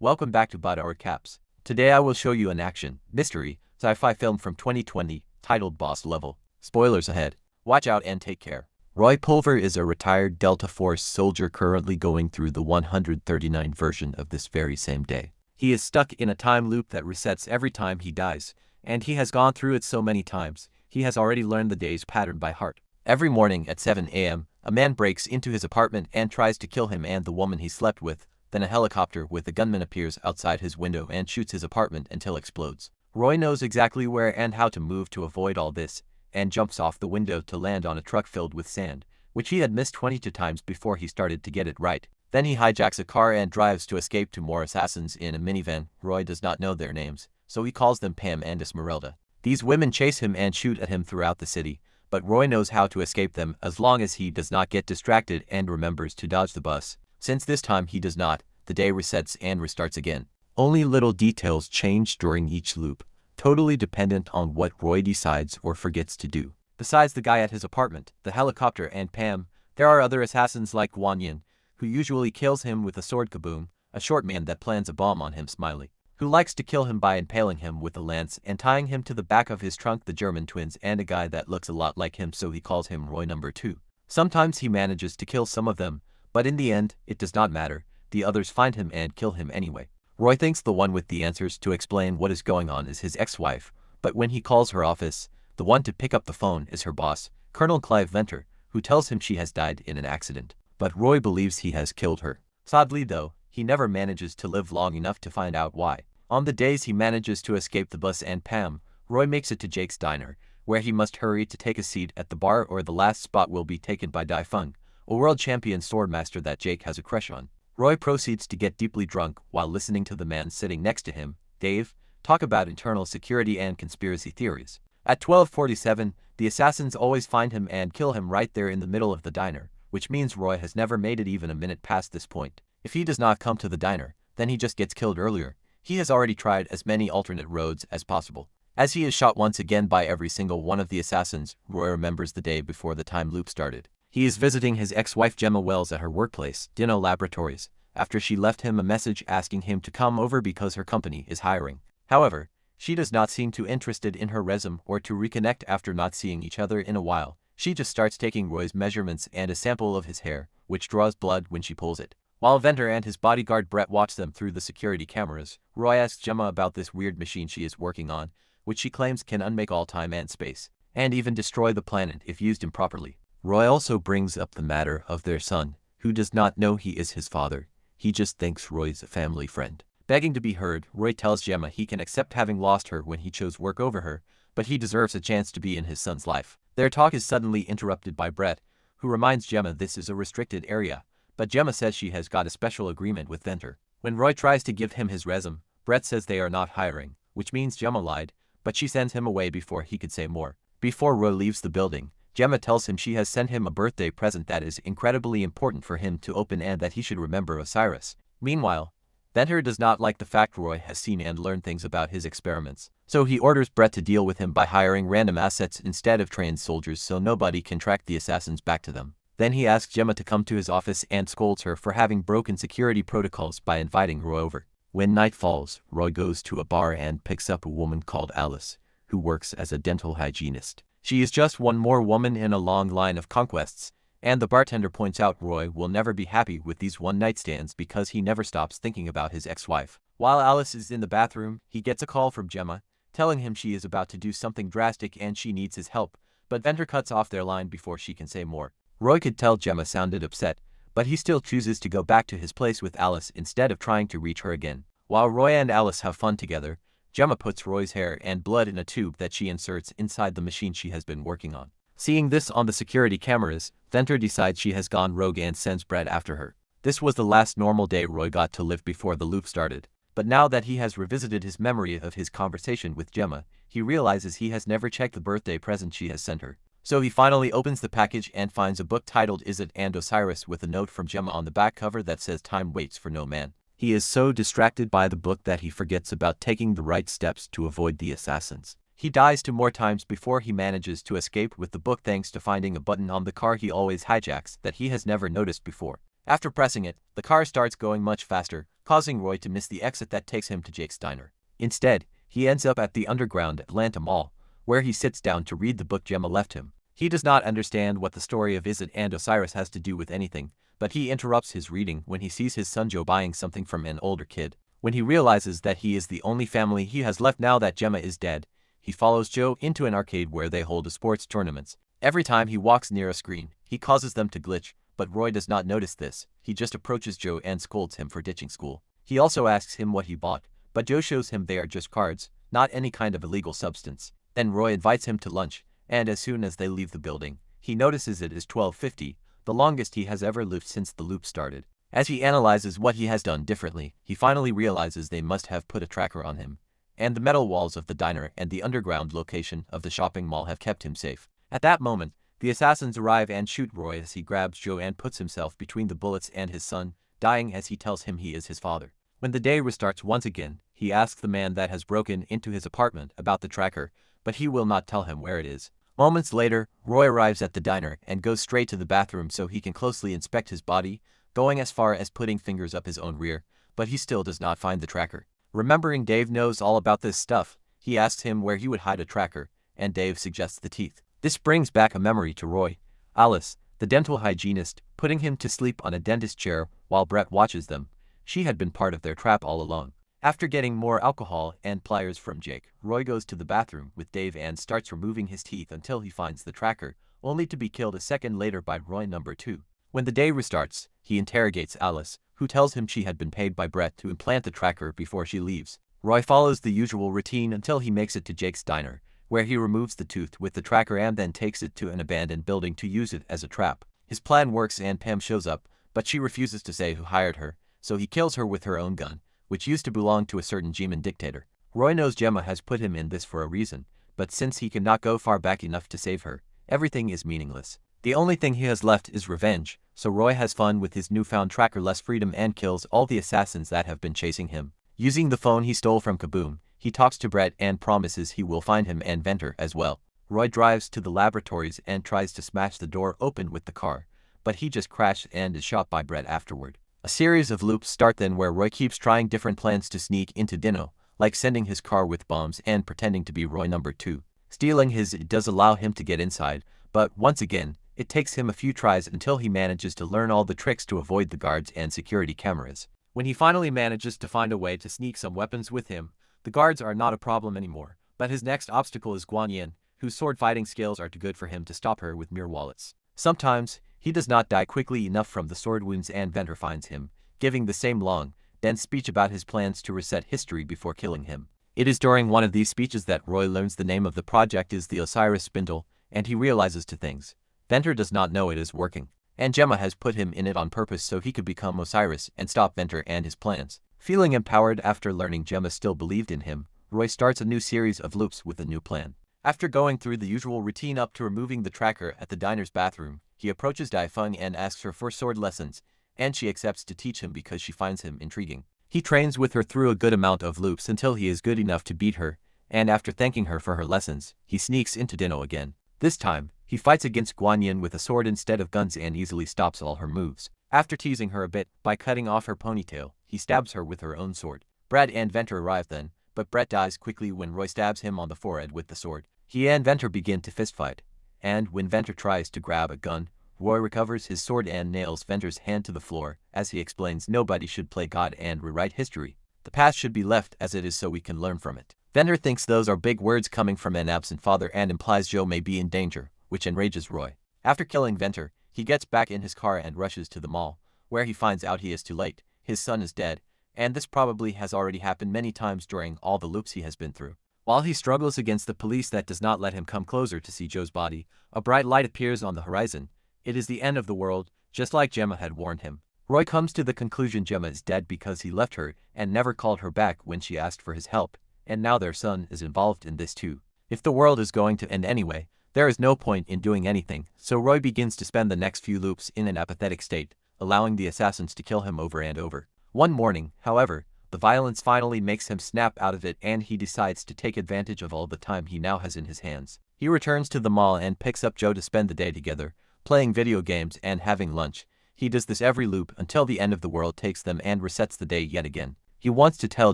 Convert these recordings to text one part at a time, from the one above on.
Welcome back to Bud Our Caps. Today I will show you an action, mystery, sci-fi film from 2020, titled Boss Level. Spoilers ahead. Watch out and take care. Roy Pulver is a retired Delta Force soldier currently going through the 139 version of this very same day. He is stuck in a time loop that resets every time he dies, and he has gone through it so many times, he has already learned the day's pattern by heart. Every morning at 7 a.m., a man breaks into his apartment and tries to kill him and the woman he slept with. Then a helicopter with a gunman appears outside his window and shoots his apartment until it explodes. Roy knows exactly where and how to move to avoid all this, and jumps off the window to land on a truck filled with sand, which he had missed 22 times before he started to get it right. Then he hijacks a car and drives to escape to more assassins in a minivan. Roy does not know their names, so he calls them Pam and Esmeralda. These women chase him and shoot at him throughout the city, but Roy knows how to escape them as long as he does not get distracted and remembers to dodge the bus. Since this time he does not, the day resets and restarts again. Only little details change during each loop, totally dependent on what Roy decides or forgets to do. Besides the guy at his apartment, the helicopter, and Pam, there are other assassins like Wan Yin, who usually kills him with a sword. Kaboom, a short man that plans a bomb on him. Smiley, who likes to kill him by impaling him with a lance and tying him to the back of his trunk. The German twins, and a guy that looks a lot like him, so he calls him Roy number 2. Sometimes he manages to kill some of them, but in the end, it does not matter. The others find him and kill him anyway. Roy thinks the one with the answers to explain what is going on is his ex-wife, but when he calls her office, the one to pick up the phone is her boss, Colonel Clive Venter, who tells him she has died in an accident. But Roy believes he has killed her. Sadly though, he never manages to live long enough to find out why. On the days he manages to escape the bus and Pam, Roy makes it to Jake's diner, where he must hurry to take a seat at the bar or the last spot will be taken by Dai Feng, a world champion swordmaster that Jake has a crush on. Roy proceeds to get deeply drunk while listening to the man sitting next to him, Dave, talk about internal security and conspiracy theories. At 12:47, the assassins always find him and kill him right there in the middle of the diner, which means Roy has never made it even a minute past this point. If he does not come to the diner, then he just gets killed earlier. He has already tried as many alternate roads as possible. As he is shot once again by every single one of the assassins, Roy remembers the day before the time loop started. He is visiting his ex-wife Gemma Wells at her workplace, Dino Laboratories, after she left him a message asking him to come over because her company is hiring. However, she does not seem too interested in her resume or to reconnect after not seeing each other in a while. She just starts taking Roy's measurements and a sample of his hair, which draws blood when she pulls it. While Venter and his bodyguard Brett watch them through the security cameras, Roy asks Gemma about this weird machine she is working on, which she claims can unmake all time and space, and even destroy the planet if used improperly. Roy also brings up the matter of their son, who does not know he is his father. He just thinks Roy's a family friend. Begging to be heard, Roy tells Gemma he can accept having lost her when he chose work over her, but he deserves a chance to be in his son's life. Their talk is suddenly interrupted by Brett, who reminds Gemma this is a restricted area, but Gemma says she has got a special agreement with Venter. When Roy tries to give him his resume, Brett says they are not hiring, which means Gemma lied, but she sends him away before he could say more. Before Roy leaves the building, Gemma tells him she has sent him a birthday present that is incredibly important for him to open and that he should remember Osiris. Meanwhile, Venter does not like the fact Roy has seen and learned things about his experiments, so he orders Brett to deal with him by hiring random assets instead of trained soldiers so nobody can track the assassins back to them. Then he asks Gemma to come to his office and scolds her for having broken security protocols by inviting Roy over. When night falls, Roy goes to a bar and picks up a woman called Alice, who works as a dental hygienist. She is just one more woman in a long line of conquests, and the bartender points out Roy will never be happy with these one-night stands because he never stops thinking about his ex-wife. While Alice is in the bathroom, he gets a call from Gemma, telling him she is about to do something drastic and she needs his help, but Venter cuts off their line before she can say more. Roy could tell Gemma sounded upset, but he still chooses to go back to his place with Alice instead of trying to reach her again. While Roy and Alice have fun together, Gemma puts Roy's hair and blood in a tube that she inserts inside the machine she has been working on. Seeing this on the security cameras, Venter decides she has gone rogue and sends Brett after her. This was the last normal day Roy got to live before the loop started, but now that he has revisited his memory of his conversation with Gemma, he realizes he has never checked the birthday present she has sent her. So he finally opens the package and finds a book titled Izzet and Osiris with a note from Gemma on the back cover that says time waits for no man. He is so distracted by the book that he forgets about taking the right steps to avoid the assassins. He dies 2 more times before he manages to escape with the book thanks to finding a button on the car he always hijacks that he has never noticed before. After pressing it, the car starts going much faster, causing Roy to miss the exit that takes him to Jake's diner. Instead, he ends up at the underground Atlanta Mall, where he sits down to read the book Gemma left him. He does not understand what the story of Izzet and Osiris has to do with anything, but he interrupts his reading when he sees his son Joe buying something from an older kid. When he realizes that he is the only family he has left now that Gemma is dead, he follows Joe into an arcade where they hold sports tournaments. Every time he walks near a screen, he causes them to glitch, but Roy does not notice this. He just approaches Joe and scolds him for ditching school. He also asks him what he bought, but Joe shows him they are just cards, not any kind of illegal substance. Then Roy invites him to lunch, and as soon as they leave the building, he notices it is 12:50, the longest he has ever lived since the loop started. As he analyzes what he has done differently, he finally realizes they must have put a tracker on him, and the metal walls of the diner and the underground location of the shopping mall have kept him safe. At that moment, the assassins arrive and shoot Roy as he grabs Joe and puts himself between the bullets and his son, dying as he tells him he is his father. When the day restarts once again, he asks the man that has broken into his apartment about the tracker, but he will not tell him where it is. Moments later, Roy arrives at the diner and goes straight to the bathroom so he can closely inspect his body, going as far as putting fingers up his own rear, but he still does not find the tracker. Remembering Dave knows all about this stuff, he asks him where he would hide a tracker, and Dave suggests the teeth. This brings back a memory to Roy. Alice, the dental hygienist, putting him to sleep on a dentist chair while Brett watches them. She had been part of their trap all along. After getting more alcohol and pliers from Jake, Roy goes to the bathroom with Dave and starts removing his teeth until he finds the tracker, only to be killed a second later by Roy number 2. When the day restarts, he interrogates Alice, who tells him she had been paid by Brett to implant the tracker before she leaves. Roy follows the usual routine until he makes it to Jake's diner, where he removes the tooth with the tracker and then takes it to an abandoned building to use it as a trap. His plan works and Pam shows up, but she refuses to say who hired her, so he kills her with her own gun, which used to belong to a certain Geman dictator. Roy knows Gemma has put him in this for a reason, but since he cannot go far back enough to save her, everything is meaningless. The only thing he has left is revenge, so Roy has fun with his newfound trackerless freedom and kills all the assassins that have been chasing him. Using the phone he stole from Kaboom, he talks to Brett and promises he will find him and Venter as well. Roy drives to the laboratories and tries to smash the door open with the car, but he just crashes and is shot by Brett afterward. A series of loops start then where Roy keeps trying different plans to sneak into Dino, like sending his car with bombs and pretending to be Roy number 2. Stealing his does allow him to get inside, but once again, it takes him a few tries until he manages to learn all the tricks to avoid the guards and security cameras. When he finally manages to find a way to sneak some weapons with him, the guards are not a problem anymore, but his next obstacle is Guan Yin, whose sword fighting skills are too good for him to stop her with mere wallets. Sometimes, he does not die quickly enough from the sword wounds and Venter finds him, giving the same long, dense speech about his plans to reset history before killing him. It is during one of these speeches that Roy learns the name of the project is the Osiris Spindle, and he realizes two things. Venter does not know it is working, and Gemma has put him in it on purpose so he could become Osiris and stop Venter and his plans. Feeling empowered after learning Gemma still believed in him, Roy starts a new series of loops with a new plan. After going through the usual routine up to removing the tracker at the diner's bathroom, he approaches Dai Feng and asks her for sword lessons, and she accepts to teach him because she finds him intriguing. He trains with her through a good amount of loops until he is good enough to beat her, and after thanking her for her lessons, he sneaks into Dino again. This time, he fights against Guan Yin with a sword instead of guns and easily stops all her moves. After teasing her a bit by cutting off her ponytail, he stabs her with her own sword. Brett and Venter arrive then, but Brett dies quickly when Roy stabs him on the forehead with the sword. He and Venter begin to fistfight, and when Venter tries to grab a gun, Roy recovers his sword and nails Venter's hand to the floor, as he explains nobody should play God and rewrite history. The past should be left as it is so we can learn from it. Venter thinks those are big words coming from an absent father and implies Joe may be in danger, which enrages Roy. After killing Venter, he gets back in his car and rushes to the mall, where he finds out he is too late. His son is dead, and this probably has already happened many times during all the loops he has been through. While he struggles against the police that does not let him come closer to see Joe's body, a bright light appears on the horizon. It is the end of the world, just like Gemma had warned him. Roy comes to the conclusion Gemma is dead because he left her and never called her back when she asked for his help, and now their son is involved in this too. If the world is going to end anyway, there is no point in doing anything, so Roy begins to spend the next few loops in an apathetic state, allowing the assassins to kill him over and over. One morning, however, the violence finally makes him snap out of it and he decides to take advantage of all the time he now has in his hands. He returns to the mall and picks up Joe to spend the day together, playing video games and having lunch. He does this every loop until the end of the world takes them and resets the day yet again. He wants to tell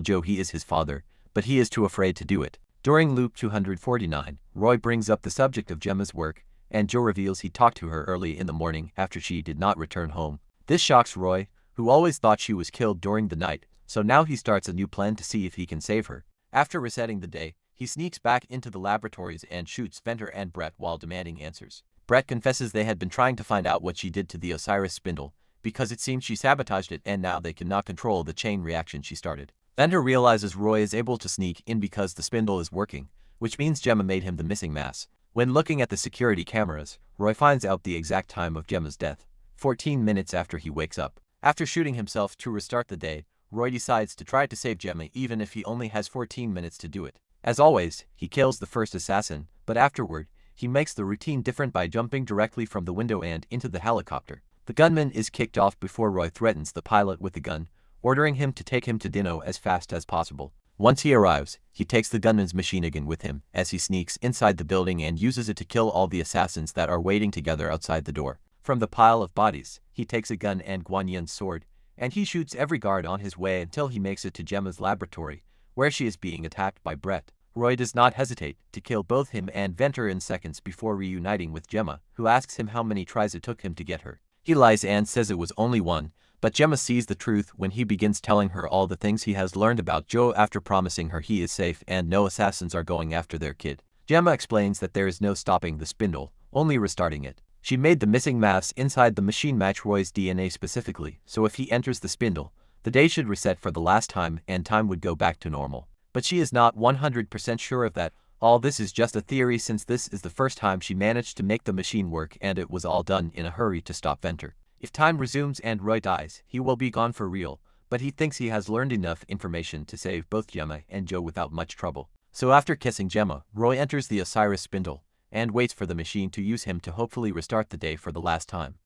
Joe he is his father, but he is too afraid to do it. During loop 249, Roy brings up the subject of Gemma's work, and Joe reveals he talked to her early in the morning after she did not return home. This shocks Roy, who always thought she was killed during the night, so now he starts a new plan to see if he can save her. After resetting the day, he sneaks back into the laboratories and shoots Venter and Brett while demanding answers. Brett confesses they had been trying to find out what she did to the Osiris spindle, because it seems she sabotaged it and now they cannot control the chain reaction she started. Venter realizes Roy is able to sneak in because the spindle is working, which means Gemma made him the missing mass. When looking at the security cameras, Roy finds out the exact time of Gemma's death, 14 minutes after he wakes up. After shooting himself to restart the day, Roy decides to try to save Gemma even if he only has 14 minutes to do it. As always, he kills the first assassin, but afterward, he makes the routine different by jumping directly from the window and into the helicopter. The gunman is kicked off before Roy threatens the pilot with the gun, ordering him to take him to Dino as fast as possible. Once he arrives, he takes the gunman's machine gun with him as he sneaks inside the building and uses it to kill all the assassins that are waiting together outside the door. From the pile of bodies, he takes a gun and Guan Yin's sword, and he shoots every guard on his way until he makes it to Gemma's laboratory, where she is being attacked by Brett. Roy does not hesitate to kill both him and Venter in seconds before reuniting with Gemma, who asks him how many tries it took him to get her. He lies and says it was only one, but Gemma sees the truth when he begins telling her all the things he has learned about Joe after promising her he is safe and no assassins are going after their kid. Gemma explains that there is no stopping the spindle, only restarting it. She made the missing mass inside the machine match Roy's DNA specifically, so if he enters the spindle, the day should reset for the last time and time would go back to normal. But she is not 100% sure of that. All this is just a theory since this is the first time she managed to make the machine work and it was all done in a hurry to stop Venter. If time resumes and Roy dies, he will be gone for real, but he thinks he has learned enough information to save both Gemma and Joe without much trouble. So after kissing Gemma, Roy enters the Osiris spindle and waits for the machine to use him to hopefully restart the day for the last time.